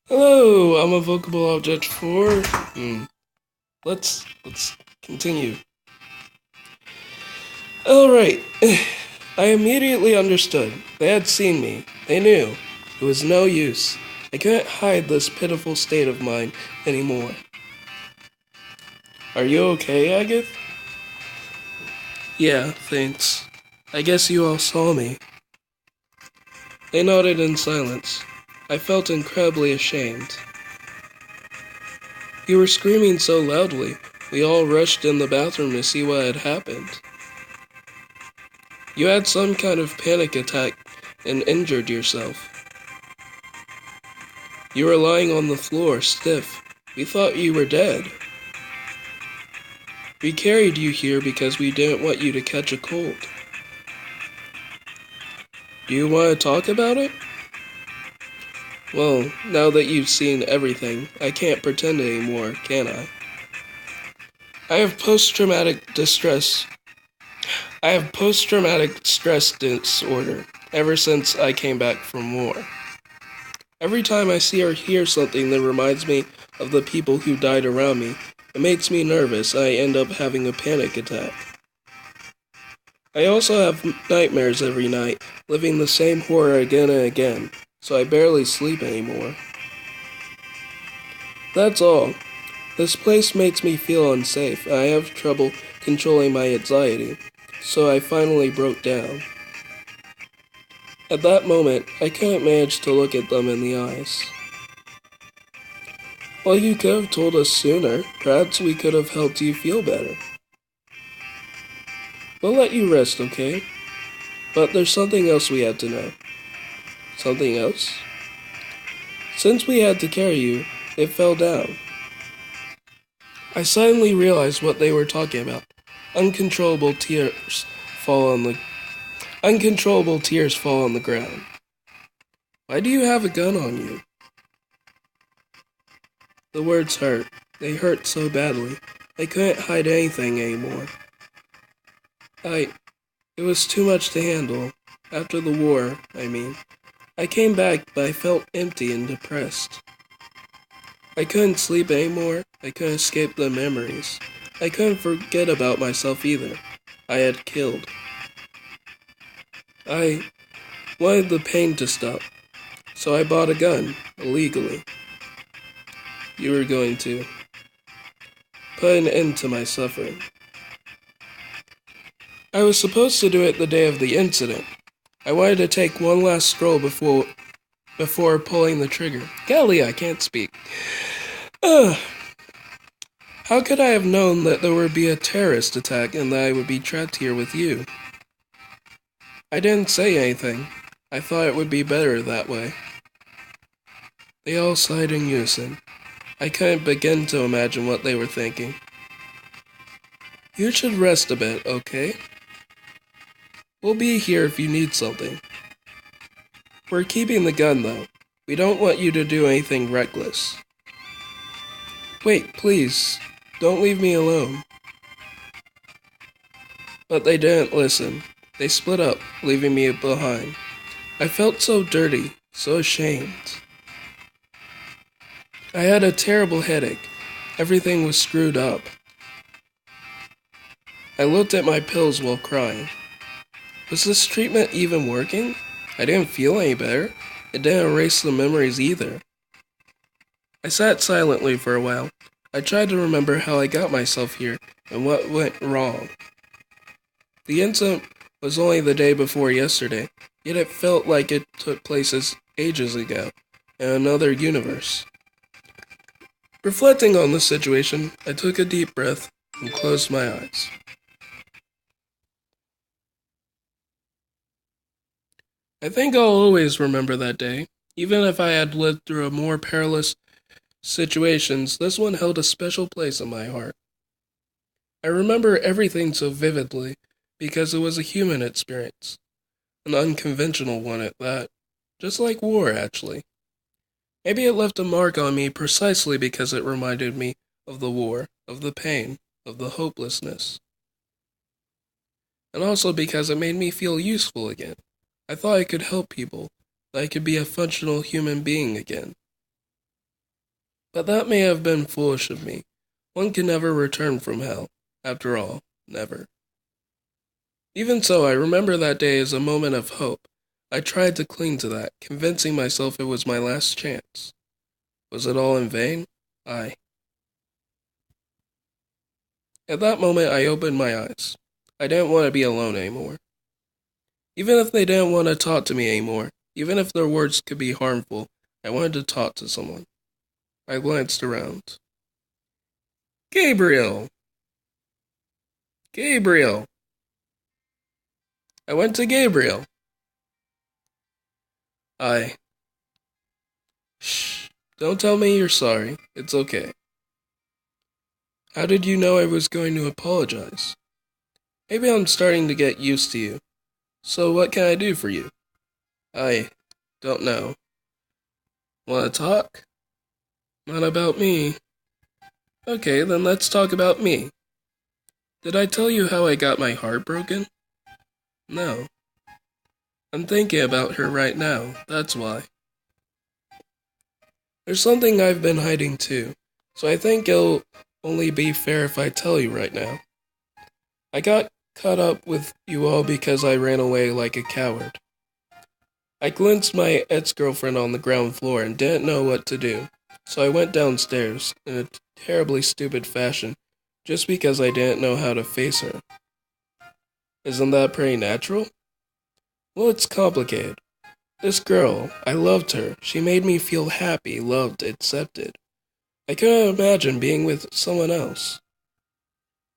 Hello, I'm a vocable object for. Let's continue. All right. I immediately understood. They had seen me. They knew. It was no use. I couldn't hide this pitiful state of mine anymore. Are you okay, Agatha? Yeah, thanks. I guess you all saw me. They nodded in silence. I felt incredibly ashamed. You were screaming so loudly, we all rushed in the bathroom to see what had happened. You had some kind of panic attack and injured yourself. You were lying on the floor, stiff. We thought you were dead. We carried you here because we didn't want you to catch a cold. Do you want to talk about it? Well, now that you've seen everything, I can't pretend anymore, can I? I have post-traumatic distress. I have post-traumatic stress disorder ever since I came back from war. Every time I see or hear something that reminds me of the people who died around me, it makes me nervous. I end up having a panic attack. I also have nightmares every night, living the same horror again and again, so I barely sleep anymore. That's all. This place makes me feel unsafe. I have trouble controlling my anxiety, so I finally broke down. At that moment, I couldn't manage to look at them in the eyes. Well, you could have told us sooner. Perhaps we could have helped you feel better. We'll let you rest, okay? But there's something else we had to know. Something else? Since we had to carry you, it fell down. I suddenly realized what they were talking about. Uncontrollable tears fall on the Uncontrollable tears fall on the ground. Why do you have a gun on you? The words hurt. They hurt so badly. I couldn't hide anything anymore. It was too much to handle. After the war, I mean. I came back, but I felt empty and depressed. I couldn't sleep anymore. I couldn't escape the memories. I couldn't forget about myself either. I had killed. I wanted the pain to stop, so I bought a gun, illegally. You were going to put an end to my suffering. I was supposed to do it the day of the incident. I wanted to take one last stroll before pulling the trigger. Golly, I can't speak. Ugh. How could I have known that there would be a terrorist attack and that I would be trapped here with you? I didn't say anything. I thought it would be better that way. They all sighed in unison. I couldn't begin to imagine what they were thinking. You should rest a bit, okay? We'll be here if you need something. We're keeping the gun, though. We don't want you to do anything reckless. Wait, please. Don't leave me alone. But they didn't listen. They split up, leaving me behind. I felt so dirty, so ashamed. I had a terrible headache. Everything was screwed up. I looked at my pills while crying. Was this treatment even working? I didn't feel any better. It didn't erase the memories either. I sat silently for a while. I tried to remember how I got myself here and what went wrong. The incident was only the day before yesterday, yet it felt like it took place ages ago, in another universe. Reflecting on the situation, I took a deep breath and closed my eyes. I think I'll always remember that day. Even if I had lived through a more perilous situations, this one held a special place in my heart. I remember everything so vividly because it was a human experience, an unconventional one at that, just like war, actually. Maybe it left a mark on me precisely because it reminded me of the war, of the pain, of the hopelessness. And also because it made me feel useful again. I thought I could help people, that I could be a functional human being again. But that may have been foolish of me. One can never return from hell. After all, never. Even so, I remember that day as a moment of hope. I tried to cling to that, convincing myself it was my last chance. Was it all in vain? Aye. At that moment, I opened my eyes. I didn't want to be alone anymore. Even if they didn't want to talk to me anymore, even if their words could be harmful, I wanted to talk to someone. I glanced around. Gabriel! Gabriel! I went to Gabriel. Shh. Don't tell me you're sorry. It's okay. How did you know I was going to apologize? Maybe I'm starting to get used to you. So what can I do for you? I don't know. Want to talk? Not about me. Okay, then let's talk about me. Did I tell you how I got my heart broken? No. I'm thinking about her right now, that's why. There's something I've been hiding too, so I think it'll only be fair if I tell you right now. I got caught up with you all because I ran away like a coward. I glimpsed my ex-girlfriend on the ground floor and didn't know what to do, so I went downstairs in a terribly stupid fashion just because I didn't know how to face her. Isn't that pretty natural? Well, it's complicated. This girl, I loved her. She made me feel happy, loved, accepted. I couldn't imagine being with someone else.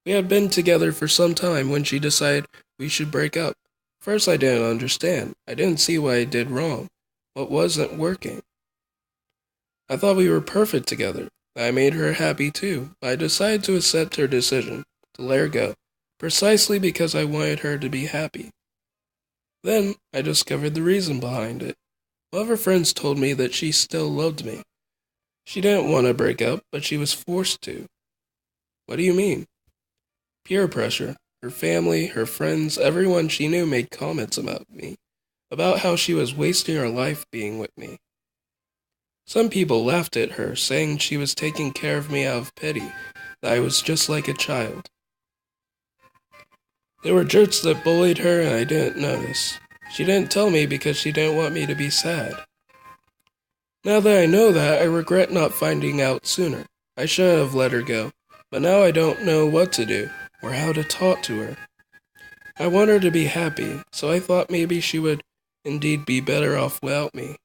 We had been together for some time when she decided we should break up. First, I didn't understand. I didn't see what I did wrong. What wasn't working? I thought we were perfect together. I made her happy too. But I decided to accept her decision, to let her go, precisely because I wanted her to be happy. Then, I discovered the reason behind it. One of her friends told me that she still loved me. She didn't want to break up, but she was forced to. What do you mean? Peer pressure. Her family, her friends, everyone she knew made comments about me, about how she was wasting her life being with me. Some people laughed at her, saying she was taking care of me out of pity, that I was just like a child. There were jerks that bullied her and I didn't notice. She didn't tell me because she didn't want me to be sad. Now that I know that, I regret not finding out sooner. I shouldn't have let her go, but now I don't know what to do or how to talk to her. I want her to be happy, so I thought maybe she would indeed be better off without me.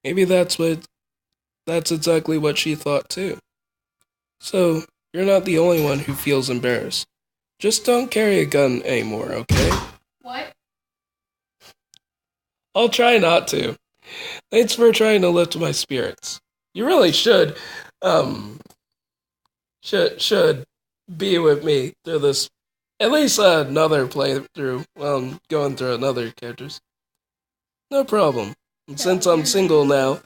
Maybe that's exactly what she thought too. So, you're not the only one who feels embarrassed. Just don't carry a gun anymore, okay? What? I'll try not to. Thanks for trying to lift my spirits. You really should be with me through this, at least another playthrough while I'm going through another characters. No problem. And since I'm single now,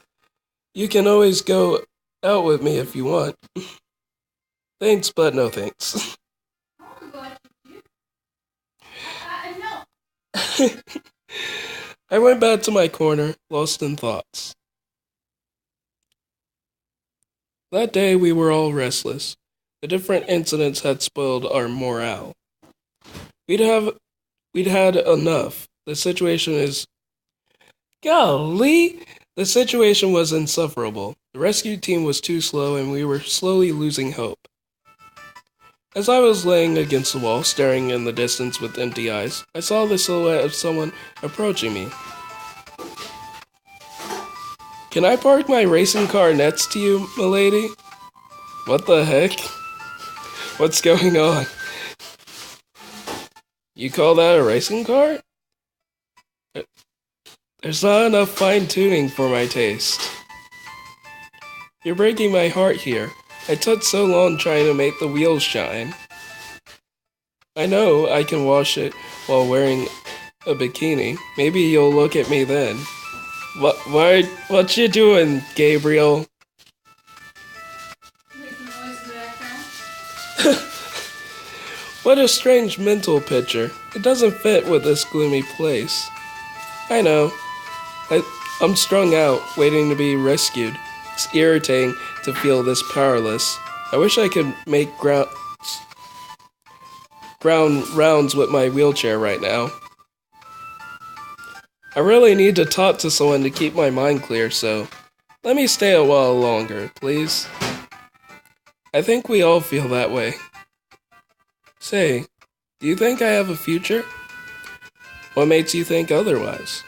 you can always go out with me if you want. Thanks, but no thanks. I went back to my corner, lost in thoughts. That day we were all restless. The different incidents had spoiled our morale. We'd had enough. The situation was insufferable. The rescue team was too slow and we were slowly losing hope. As I was laying against the wall, staring in the distance with empty eyes, I saw the silhouette of someone approaching me. Can I park my racing car next to you, milady? What the heck? What's going on? You call that a racing car? There's not enough fine-tuning for my taste. You're breaking my heart here. I took so long trying to make the wheels shine. I know I can wash it while wearing a bikini. Maybe you'll look at me then. What you doing, Gabriel? Making noise in the background. What a strange mental picture. It doesn't fit with this gloomy place. I know. I'm strung out, waiting to be rescued. It's irritating to feel this powerless. I wish I could make ground rounds with my wheelchair right now. I really need to talk to someone to keep my mind clear, so let me stay a while longer, please. I think we all feel that way. Say, do you think I have a future? What makes you think otherwise?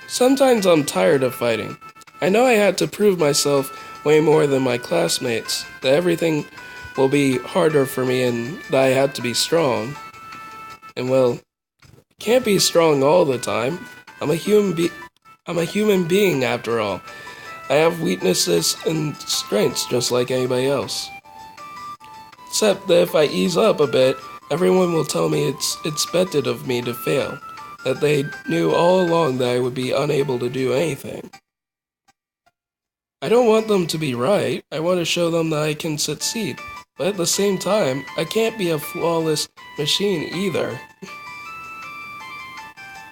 Sometimes I'm tired of fighting. I know I had to prove myself way more than my classmates, that everything will be harder for me and that I had to be strong. And well, I can't be strong all the time. I'm a human being after all. I have weaknesses and strengths just like anybody else. Except that if I ease up a bit, everyone will tell me it's expected of me to fail, that they knew all along that I would be unable to do anything. I don't want them to be right, I want to show them that I can succeed, but at the same time, I can't be a flawless machine either.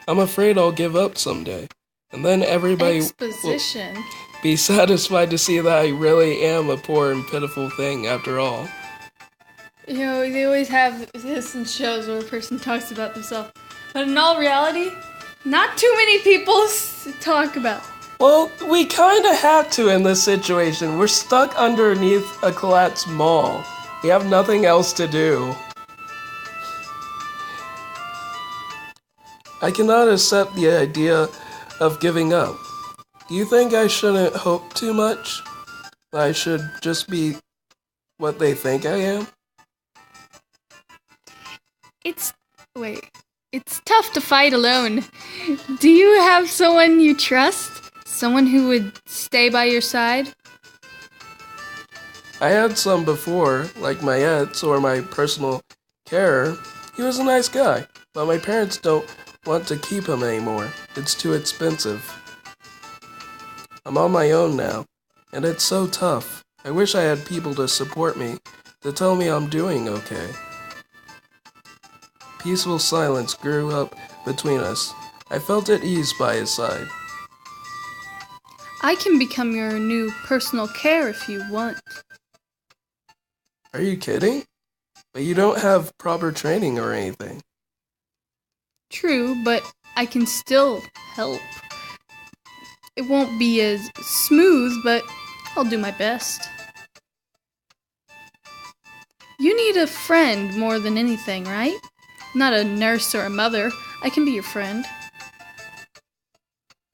I'm afraid I'll give up someday, and then everybody Exposition. will be satisfied to see that I really am a poor and pitiful thing after all. You know, they always have this in shows where a person talks about themselves. But in all reality, not too many people talk about. Well, we kinda have to in this situation. We're stuck underneath a collapsed mall. We have nothing else to do. I cannot accept the idea of giving up. Do you think I shouldn't hope too much? That I should just be what they think I am? It's tough to fight alone. Do you have someone you trust? Someone who would stay by your side? I had some before, like my ex or my personal carer. He was a nice guy, but my parents don't want to keep him anymore. It's too expensive. I'm on my own now, and it's so tough. I wish I had people to support me, to tell me I'm doing okay. Peaceful silence grew up between us. I felt at ease by his side. I can become your new personal care if you want. Are you kidding? But you don't have proper training or anything. True, but I can still help. It won't be as smooth, but I'll do my best. You need a friend more than anything, right? Not a nurse or a mother. I can be your friend.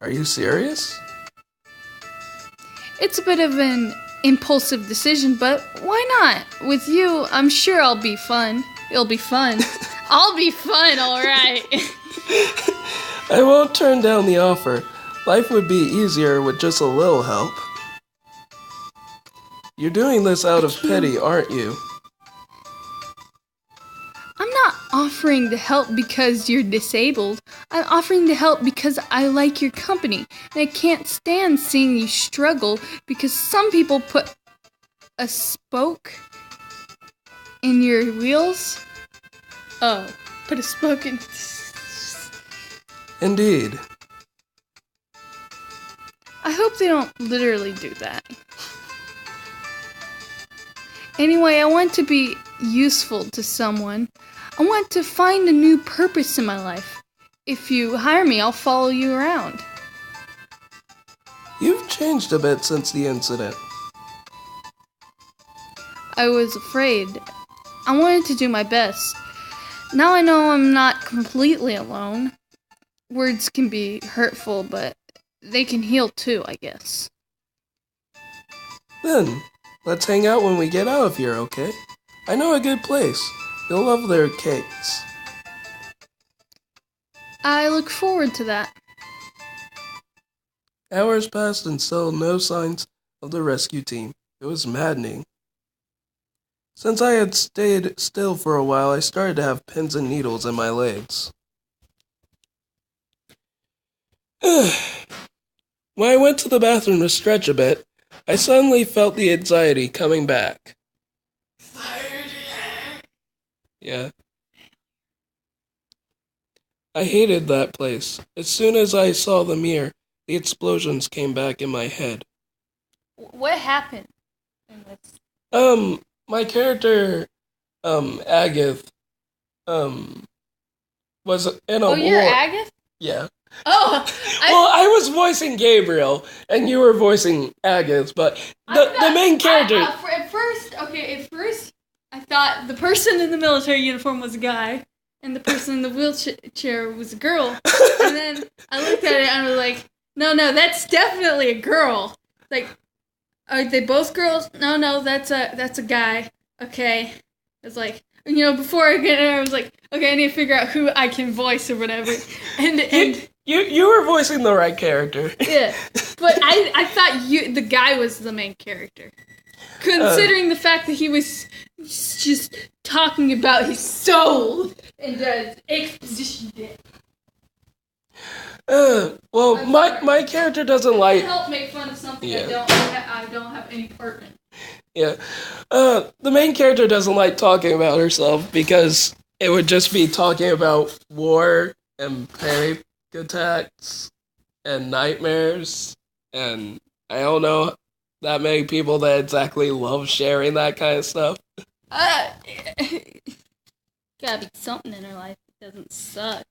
Are you serious? It's a bit of an impulsive decision, but why not? With you, I'm sure I'll be fun. It'll be fun. I'll be fun, alright. I won't turn down the offer. Life would be easier with just a little help. You're doing this out of pity, aren't you? I'm not offering to help because you're disabled. I'm offering to help because I like your company. And I can't stand seeing you struggle because some people put a spoke in your wheels. Oh, put a spoke in... Indeed. I hope they don't literally do that. Anyway, I want to be useful to someone. I want to find a new purpose in my life. If you hire me, I'll follow you around. You've changed a bit since the incident. I was afraid. I wanted to do my best. Now I know I'm not completely alone. Words can be hurtful, but they can heal too, I guess. Then, let's hang out when we get out of here, okay? I know a good place. You'll love their cakes. I look forward to that. Hours passed and still no signs of the rescue team. It was maddening. Since I had stayed still for a while, I started to have pins and needles in my legs. When I went to the bathroom to stretch a bit, I suddenly felt the anxiety coming back. Yeah. I hated that place. As soon as I saw the mirror, the explosions came back in my head. What happened in this? My character, Agath, was in a Oh, you're war. Agatha? Yeah. Oh, Well, I was voicing Gabriel, and you were voicing Agath, but the main character. At first, I thought the person in the military uniform was a guy, and the person in the wheelchair was a girl. And then I looked at it and I was like, no, that's definitely a girl. Like, are they both girls? No, that's a guy. Okay. It's like, before I get there, I was like, okay, I need to figure out who I can voice or whatever. And You were voicing the right character. yeah, but I thought the guy was the main character, considering the fact that he was just talking about his soul and exposition bit. Well, my character doesn't like. Help make fun of something Yeah. I don't have any part in. Yeah. The main character doesn't like talking about herself because it would just be talking about war and panic attacks and nightmares, and I don't know that many people that exactly love sharing that kind of stuff. Gotta be something in her life that doesn't suck.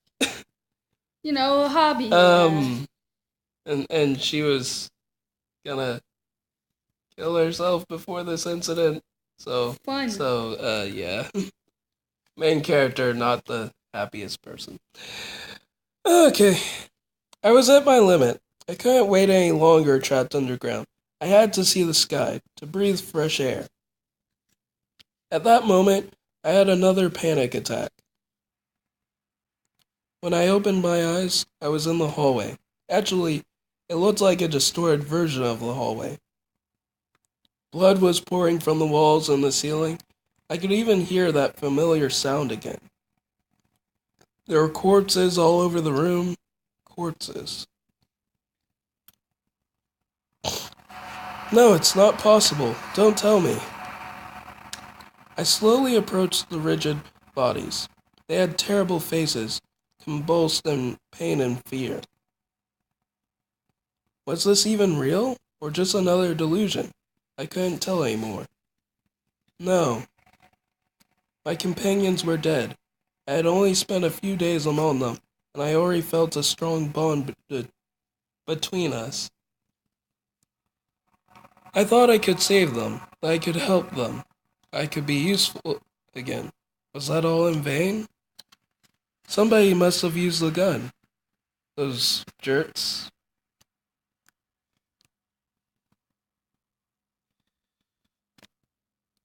A hobby. And she was gonna kill herself before this incident. So Fun. Yeah. Main character, not the happiest person. Okay. I was at my limit. I couldn't wait any longer trapped underground. I had to see the sky, to breathe fresh air. At that moment, I had another panic attack. When I opened my eyes, I was in the hallway. Actually, it looked like a distorted version of the hallway. Blood was pouring from the walls and the ceiling. I could even hear that familiar sound again. There were corpses all over the room. Corpses. No, it's not possible. Don't tell me. I slowly approached the rigid bodies. They had terrible faces, convulsed in pain and fear. Was this even real, or just another delusion? I couldn't tell anymore. No. My companions were dead. I had only spent a few days among them, and I already felt a strong bond between us. I thought I could save them, that I could help them. I could be useful again. Was that all in vain? Somebody must have used the gun. Those jerks.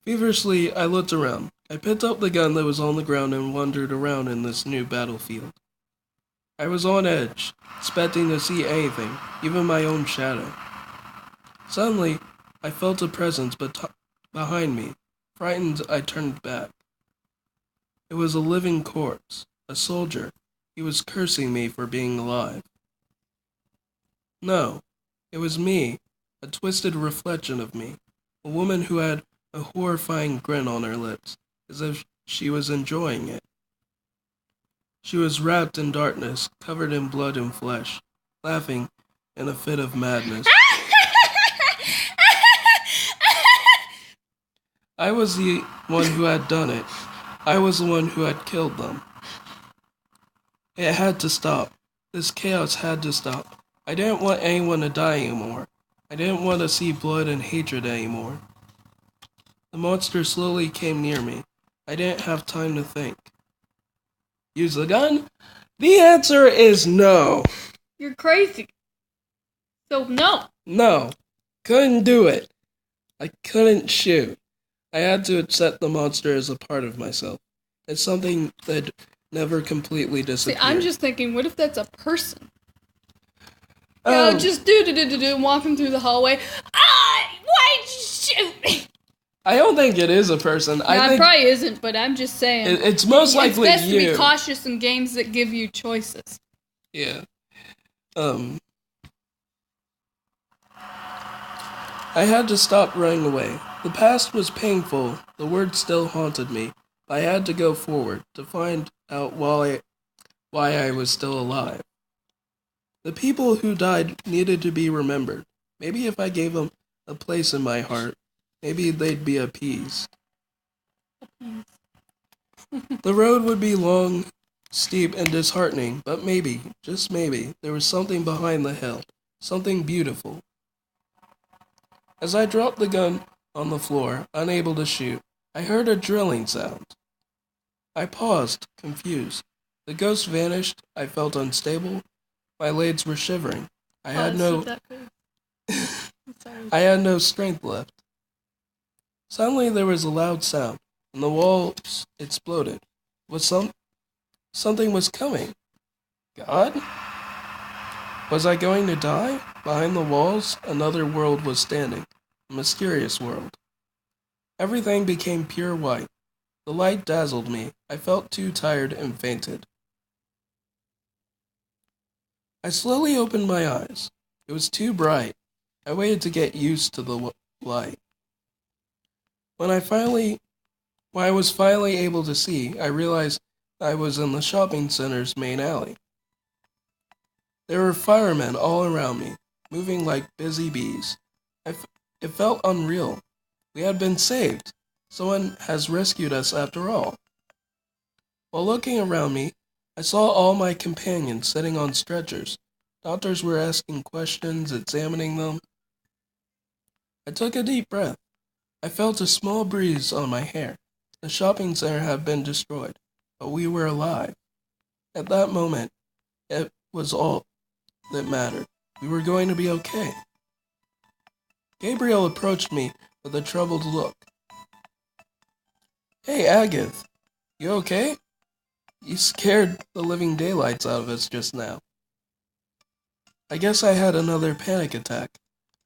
Feverishly, I looked around. I picked up the gun that was on the ground and wandered around in this new battlefield. I was on edge, expecting to see anything, even my own shadow. Suddenly, I felt a presence behind me. Frightened, I turned back. It was a living corpse, a soldier. He was cursing me for being alive. No, it was me, a twisted reflection of me, a woman who had a horrifying grin on her lips, as if she was enjoying it. She was wrapped in darkness, covered in blood and flesh, laughing in a fit of madness. I was the one who had done it. I was the one who had killed them. It had to stop. This chaos had to stop. I didn't want anyone to die anymore. I didn't want to see blood and hatred anymore. The monster slowly came near me. I didn't have time to think. Use the gun? The answer is no. You're crazy. So no. No. Couldn't do it. I couldn't shoot. I had to accept the monster as a part of myself. It's something that never completely disappeared. See, I'm just thinking, what if that's a person? Just do, walking through the hallway. Why'd you shoot me? I don't think it is a person. No, I think it probably isn't, but I'm just saying. It's most likely it's best you. to be cautious in games that give you choices. Yeah. I had to stop running away. The past was painful. The words still haunted me. I had to go forward to find out why I was still alive. The people who died needed to be remembered. Maybe if I gave them a place in my heart. Maybe they'd be appeased. The road would be long, steep, and disheartening, but maybe, just maybe, there was something behind the hill, something beautiful. As I dropped the gun on the floor, unable to shoot, I heard a drilling sound. I paused, confused. The ghost vanished. I felt unstable. My legs were shivering. I had no strength left. Suddenly there was a loud sound, and the walls exploded. Something was coming. God? Was I going to die? Behind the walls, another world was standing. A mysterious world. Everything became pure white. The light dazzled me. I felt too tired and fainted. I slowly opened my eyes. It was too bright. I waited to get used to the light. When I was finally able to see, I realized I was in the shopping center's main alley. There were firemen all around me, moving like busy bees. It felt unreal. We had been saved. Someone has rescued us after all. While looking around me, I saw all my companions sitting on stretchers. Doctors were asking questions, examining them. I took a deep breath. I felt a small breeze on my hair. The shopping center had been destroyed, but we were alive. At that moment, it was all that mattered. We were going to be okay. Gabriel approached me with a troubled look. Hey, Agatha, you okay? You scared the living daylights out of us just now. I guess I had another panic attack.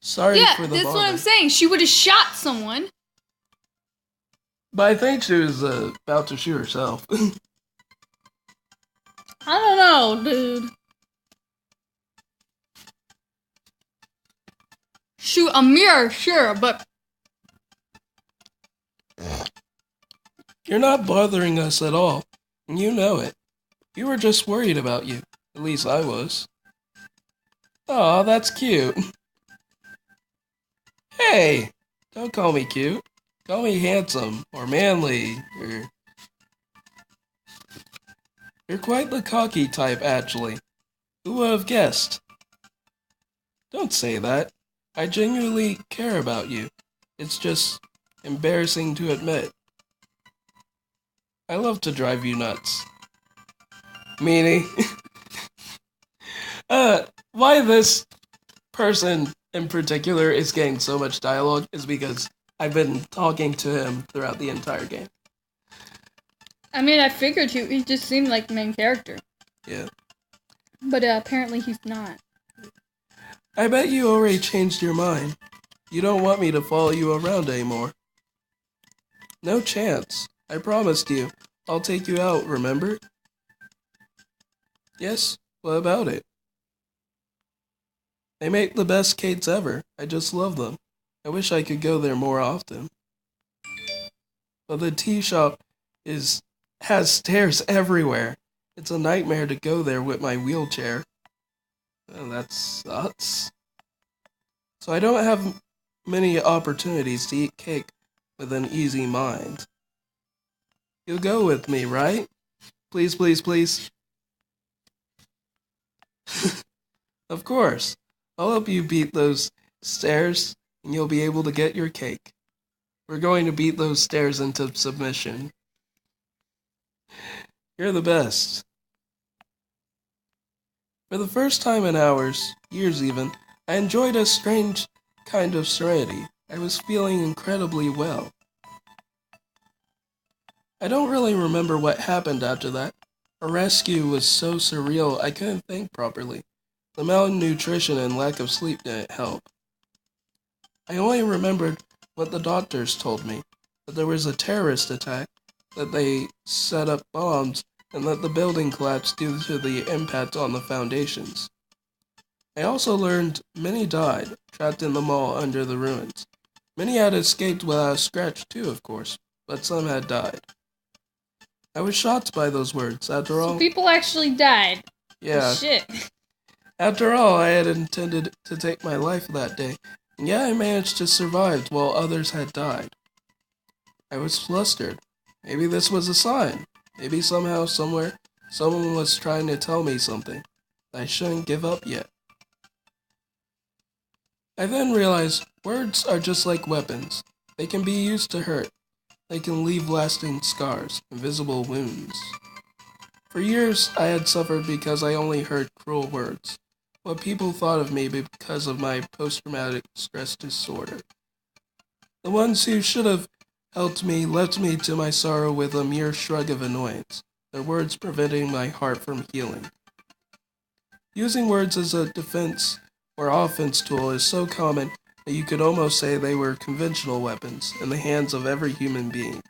Sorry for the bother. Yeah, that's what I'm saying. She would have shot someone. But I think she was about to shoot herself. I don't know, dude. Shoot a mirror, sure, but... You're not bothering us at all, and you know it. We were just worried about you. At least I was. Aw, that's cute. Hey, don't call me cute. Call me handsome, or manly, or... You're quite the cocky type, actually. Who would have guessed? Don't say that. I genuinely care about you. It's just embarrassing to admit. I love to drive you nuts. Meanie. Why this person in particular is getting so much dialogue is because I've been talking to him throughout the entire game. I mean, I figured he just seemed like the main character. Yeah. But apparently he's not. I bet you already changed your mind. You don't want me to follow you around anymore. No chance. I promised you. I'll take you out, remember? Yes, what about it? They make the best cakes ever. I just love them. I wish I could go there more often. But the tea shop has stairs everywhere. It's a nightmare to go there with my wheelchair. Oh, that sucks. So I don't have many opportunities to eat cake with an easy mind. You'll go with me, right? Please, please, please. Of course. I'll help you beat those stairs, and you'll be able to get your cake. We're going to beat those stairs into submission. You're the best. For the first time in hours, years even, I enjoyed a strange kind of serenity. I was feeling incredibly well. I don't really remember what happened after that. Our rescue was so surreal I couldn't think properly. The malnutrition and lack of sleep didn't help. I only remembered what the doctors told me, that there was a terrorist attack, that they set up bombs, and that the building collapsed due to the impact on the foundations. I also learned many died, trapped in the mall under the ruins. Many had escaped without a scratch too, of course, but some had died. I was shocked by those words. After all... So people actually died. Yeah. Shit. After all, I had intended to take my life that day, Yeah, I managed to survive while others had died. I was flustered. Maybe this was a sign. Maybe somehow, somewhere, someone was trying to tell me something. I shouldn't give up yet. I then realized words are just like weapons. They can be used to hurt. They can leave lasting scars, invisible wounds. For years, I had suffered because I only heard cruel words. What people thought of me because of my post-traumatic stress disorder. The ones who should have helped me left me to my sorrow with a mere shrug of annoyance, their words preventing my heart from healing. Using words as a defense or offense tool is so common that you could almost say they were conventional weapons in the hands of every human being.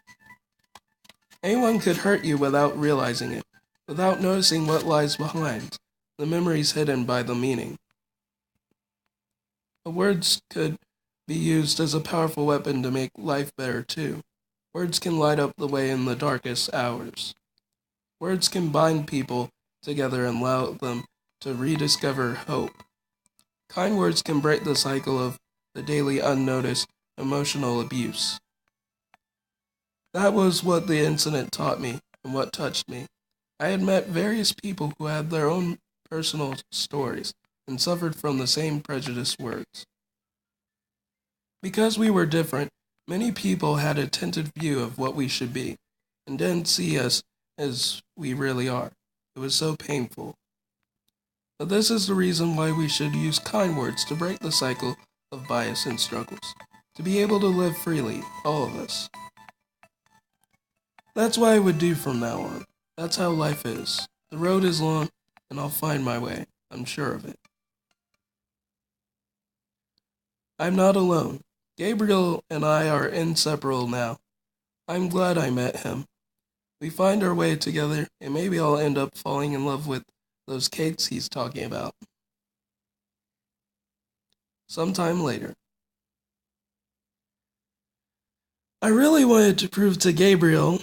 Anyone could hurt you without realizing it, without noticing what lies behind, the memories hidden by the meaning. But words could be used as a powerful weapon to make life better too. Words can light up the way in the darkest hours. Words can bind people together and allow them to rediscover hope. Kind words can break the cycle of the daily unnoticed emotional abuse. That was what the incident taught me and what touched me. I had met various people who had their own personal stories and suffered from the same prejudiced words. Because we were different, many people had a tinted view of what we should be and didn't see us as we really are. It was so painful. But this is the reason why we should use kind words to break the cycle of bias and struggles, to be able to live freely, all of us. That's what I would do from now on. That's how life is. The road is long, and I'll find my way. I'm sure of it. I'm not alone. Gabriel and I are inseparable now. I'm glad I met him. We find our way together, and maybe I'll end up falling in love with those cakes he's talking about. Sometime later. I really wanted to prove to Gabriel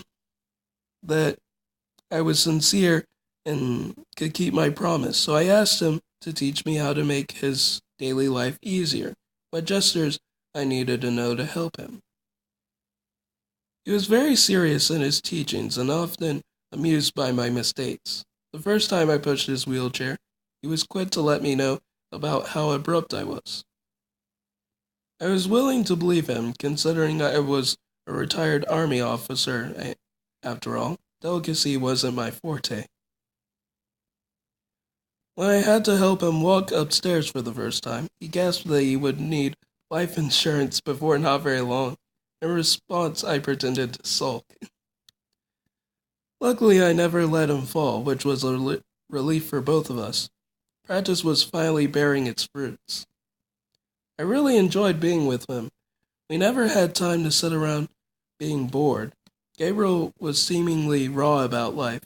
that I was sincere and could keep my promise, so I asked him to teach me how to make his daily life easier, what gestures I needed to know to help him. He was very serious in his teachings and often amused by my mistakes. The first time I pushed his wheelchair, he was quick to let me know about how abrupt I was. I was willing to believe him, considering I was a retired army officer. After all, delicacy wasn't my forte. When I had to help him walk upstairs for the first time, he gasped that he would need life insurance before not very long. In response, I pretended to sulk. Luckily, I never let him fall, which was a relief for both of us. Practice was finally bearing its fruits. I really enjoyed being with him. We never had time to sit around being bored. Gabriel was seemingly raw about life,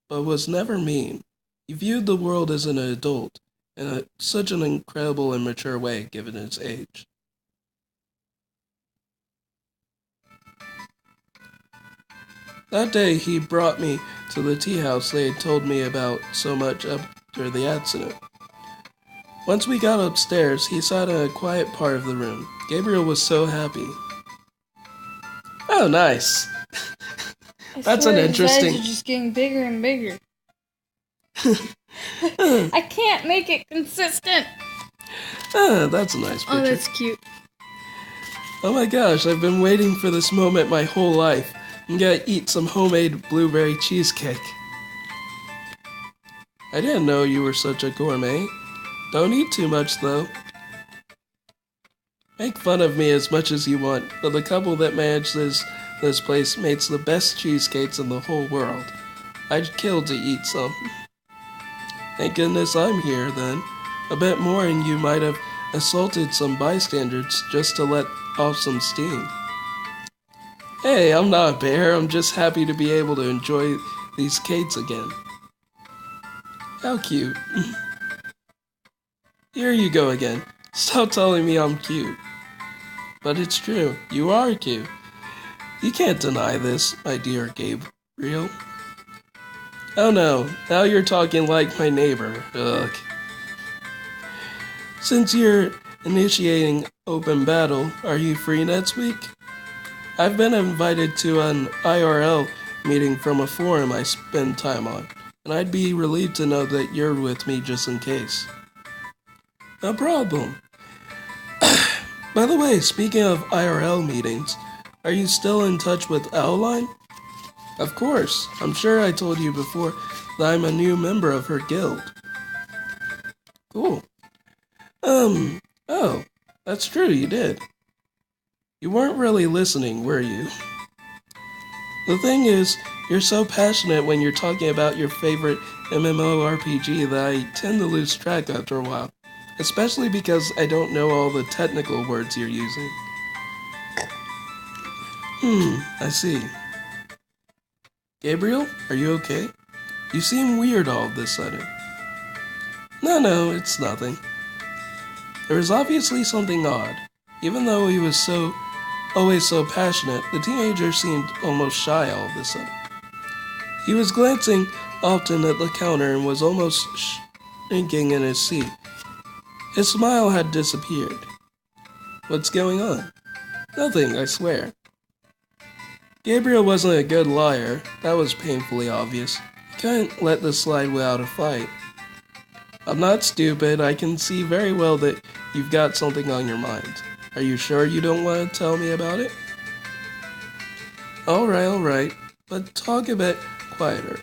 but was never mean. He viewed the world as an adult, in such an incredible and mature way given his age. That day he brought me to the tea house they had told me about so much after the accident. Once we got upstairs, he sat in a quiet part of the room. Gabriel was so happy. Oh, nice. That's an interesting... His eyes are just getting bigger and bigger. I can't make it consistent. That's a nice picture. Oh, that's cute. Oh my gosh, I've been waiting for this moment my whole life. I'm gonna eat some homemade blueberry cheesecake. I didn't know you were such a gourmet. Don't eat too much, though. Make fun of me as much as you want, but the couple that manages this place makes the best cheesecakes in the whole world. I'd kill to eat some. Thank goodness I'm here, then. A bit more and you might have assaulted some bystanders just to let off some steam. Hey, I'm not a bear. I'm just happy to be able to enjoy these cakes again. How cute. Here you go again. Stop telling me I'm cute. But it's true. You are cute. You can't deny this, my dear Gabriel. Oh no, now you're talking like my neighbor. Ugh. Since you're initiating open battle. Are you free next week? I've been invited to an IRL meeting from a forum I spend time on, and I'd be relieved to know that you're with me just in case. No problem. By the way, speaking of IRL meetings, are you still in touch with Owline? Of course. I'm sure I told you before that I'm a new member of her guild. Cool. Oh, that's true, you did. You weren't really listening, were you? The thing is, you're so passionate when you're talking about your favorite MMORPG that I tend to lose track after a while. Especially because I don't know all the technical words you're using. I see. Gabriel, are you okay? You seem weird all of this sudden. No, it's nothing. There was obviously something odd. Even though he was always so passionate, the teenager seemed almost shy all of a sudden. He was glancing often at the counter and was almost shrinking in his seat. His smile had disappeared. What's going on? Nothing, I swear. Gabriel wasn't a good liar. That was painfully obvious. He couldn't let this slide without a fight. I'm not stupid. I can see very well that you've got something on your mind. Are you sure you don't want to tell me about it? Alright. But talk a bit quieter.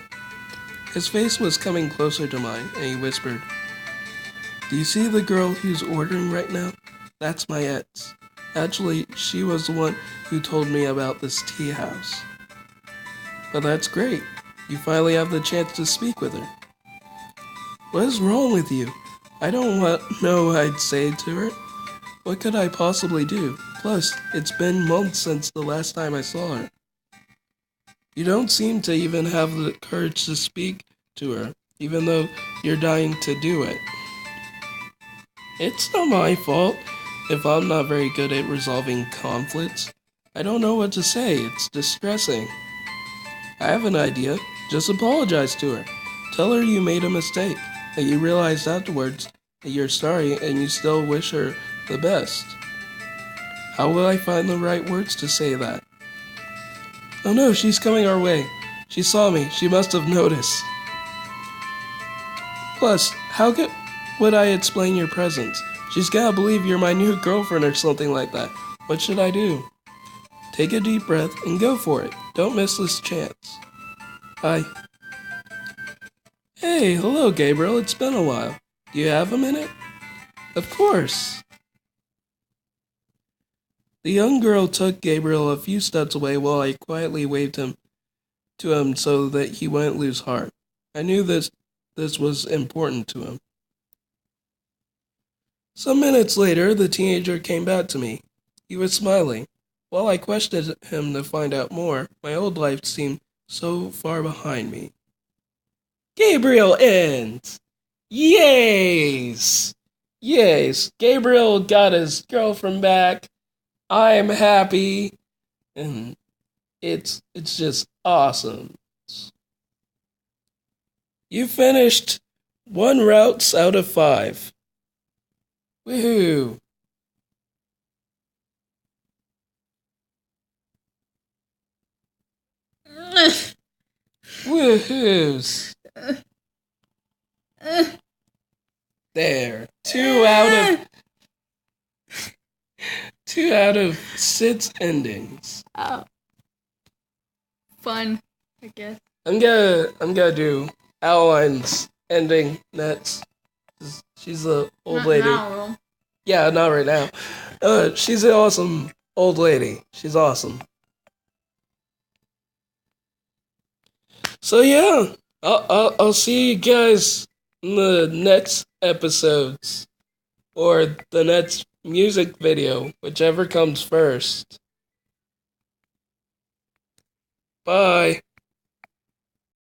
His face was coming closer to mine, and he whispered, Do you see the girl who's ordering right now? That's my ex. Actually, she was the one who told me about this tea house. But that's great. You finally have the chance to speak with her. What is wrong with you? I don't know what I'd say to her. What could I possibly do? Plus, it's been months since the last time I saw her. You don't seem to even have the courage to speak to her, even though you're dying to do it. It's not my fault if I'm not very good at resolving conflicts. I don't know what to say. It's distressing. I have an idea. Just apologize to her. Tell her you made a mistake, that you realized afterwards that you're sorry and you still wish her the best. How will I find the right words to say that? Oh no, she's coming our way. She saw me. She must have noticed. Plus, would I explain your presence? She's gotta believe you're my new girlfriend or something like that. What should I do? Take a deep breath and go for it. Don't miss this chance. Hi. Hey, hello Gabriel, it's been a while. Do you have a minute? Of course. The young girl took Gabriel a few steps away while I quietly waved to him so that he wouldn't lose heart. I knew this was important to him. Some minutes later, the teenager came back to me. He was smiling. While I questioned him to find out more, my old life seemed so far behind me. Gabriel ends! Yes! Gabriel got his girlfriend back. I'm happy. And it's just awesome. You finished 1 routes out of 5. Woohoo! Woohoos! There. 2 out of 6 endings. Oh. Fun, I guess. I'm gonna do Aline's ending next. She's an old Not lady. now. Yeah, not right now. She's an awesome old lady. She's awesome. So yeah, I'll see you guys in the next episodes or the next music video, whichever comes first. Bye.